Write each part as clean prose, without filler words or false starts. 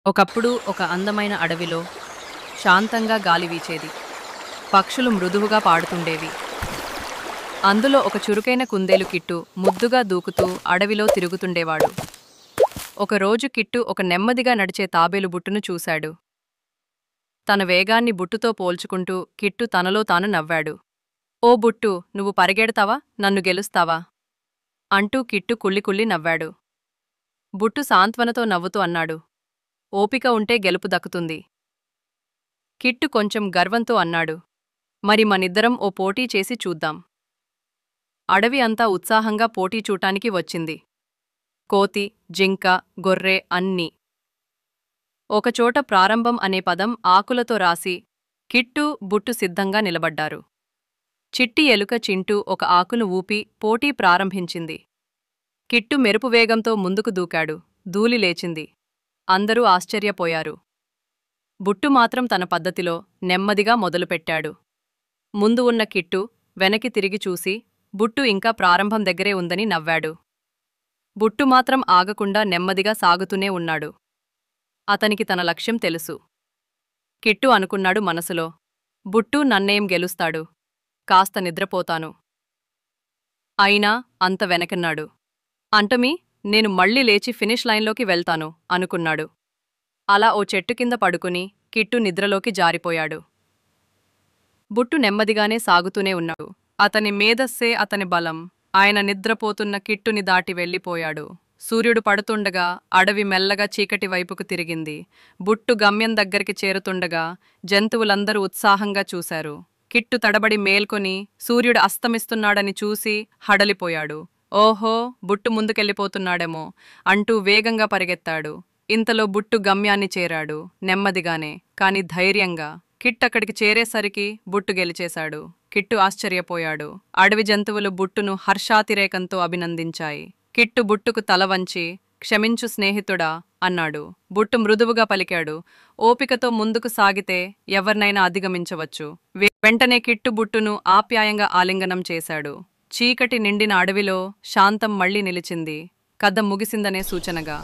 ఒకప్పుడు ఒక అందమైన అడవిలో శాంతంగా గాలి వీచేది. పక్షులు మృదువుగా పాడుతుండేవి. అందులో ఒక చురుకైన కుందేలు కిట్టు ముద్దుగా దూకుతూ అడవిలో తిరుగుతుండేవాడు. ఒకరోజు కిట్టు ఒక నెమ్మదిగా నడిచే తాబేలు బుట్టును చూశాడు. తన వేగాన్ని బుట్టుతో పోల్చుకుంటూ కిట్టు తనలో తాను నవ్వాడు. ఓ బుట్టు, నువ్వు పరిగెడతావా, నన్ను గెలుస్తావా అంటూ కిట్టు కుళ్ళి నవ్వాడు. బుట్టు సాంత్వనతో నవ్వుతూ అన్నాడు, ఓపిక ఉంటే గెలుపు దక్కుతుంది. కిట్టు కొంచెం గర్వంతో అన్నాడు, మరి మనిద్దరం ఓ పోటీ చేసి చూద్దాం. అడవి అంతా ఉత్సాహంగా పోటీ చూటానికి వచ్చింది. కోతి, జింక, గొర్రె అన్నీ. ఒకచోట ప్రారంభం అనే పదం ఆకులతో రాసి కిట్టు, బుట్టు సిద్ధంగా నిలబడ్డారు. చిట్టి ఎలుక చింటూ ఒక ఆకును ఊపి పోటీ ప్రారంభించింది. కిట్టు మెరుపు వేగంతో ముందుకు దూకాడు. ధూళి లేచింది. అందరూ ఆశ్చర్యపోయారు. బుట్టు మాత్రం తన పద్ధతిలో నెమ్మదిగా మొదలుపెట్టాడు. ముందు ఉన్న కిట్టు వెనక్కి తిరిగి చూసి బుట్టు ఇంకా ప్రారంభం దగ్గరే ఉందని నవ్వాడు. బుట్టు మాత్రం ఆగకుండా నెమ్మదిగా సాగుతూనే ఉన్నాడు. అతనికి తన లక్ష్యం తెలుసు. కిట్టు అనుకున్నాడు మనసులో, బుట్టు నన్నేం గెలుస్తాడు, కాస్త నిద్రపోతాను. అయినా అంత వెనకన్నాడు. అంటమీ నేను మళ్ళీ లేచి ఫినిష్ లైన్లోకి వెళ్తాను అనుకున్నాడు. అలా ఓ చెట్టు కింద పడుకుని కిట్టు నిద్రలోకి జారిపోయాడు. బుట్టు నెమ్మదిగానే సాగుతూనే ఉన్నాడు. అతని మేధస్సే అతని బలం. ఆయన నిద్రపోతున్న కిట్టుని దాటి వెళ్ళిపోయాడు. సూర్యుడు పడుతుండగా అడవి మెల్లగా చీకటి వైపుకు తిరిగింది. బుట్టు గమ్యం దగ్గరికి చేరుతుండగా జంతువులందరూ ఉత్సాహంగా చూశారు. కిట్టు తడబడి మేల్కొని సూర్యుడు అస్తమిస్తున్నాడని చూసి హడలిపోయాడు. ఓహో, బుట్టు ముందుకెళ్ళిపోతున్నాడేమో అంటూ వేగంగా పరిగెత్తాడు. ఇంతలో బుట్టు గమ్యాన్ని చేరాడు. నెమ్మదిగానే, కాని ధైర్యంగా. కిట్టక్కడికి చేరేసరికి బుట్టు గెలిచేశాడు. కిట్టు ఆశ్చర్యపోయాడు. అడవి జంతువులు బుట్టును హర్షాతిరేకంతో అభినందించాయి. కిట్టు బుట్టుకు తల వంచి, క్షమించు స్నేహితుడా అన్నాడు. బుట్టు మృదువుగా పలికాడు, ఓపికతో ముందుకు సాగితే ఎవర్నైనా అధిగమించవచ్చు. వెంటనే కిట్టు బుట్టును ఆప్యాయంగా ఆలింగనం చేశాడు. చీకటి నిండిన అడవిలో శాంతం మళ్లీ నిలిచింది. కథ ముగిసిందనే సూచనగా.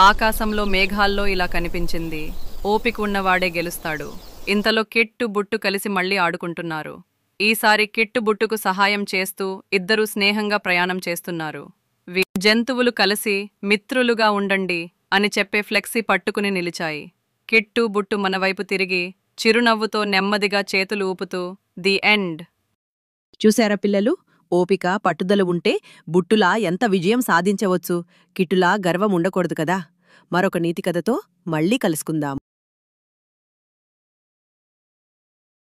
ఆకాశంలో మేఘాల్లో ఇలా కనిపించింది, ఓపిక ఉన్నవాడే గెలుస్తాడు. ఇంతలో కిట్టు, బుట్టు కలిసి మళ్లీ ఆడుకుంటున్నారు. ఈసారి కిట్టు బుట్టుకు సహాయం చేస్తూ ఇద్దరూ స్నేహంగా ప్రయాణం చేస్తున్నారు. జంతువులు కలిసి మిత్రులుగా ఉండండి అని చెప్పే ఫ్లెక్సీ పట్టుకుని నిలిచాయి. కిట్టు, బుట్టు మనవైపు తిరిగి చిరునవ్వుతో నెమ్మదిగా చేతులు ఊపుతూ ది ఎండ్. చూశారా పిల్లలు, ఓపిక పట్టుదల ఉంటే బుట్టులా ఎంత విజయం సాధించవచ్చు. కిట్టులా గర్వం ఉండకూడదు కదా. మరొక నీతి కథతో మళ్ళీ కలుసుకుందాం.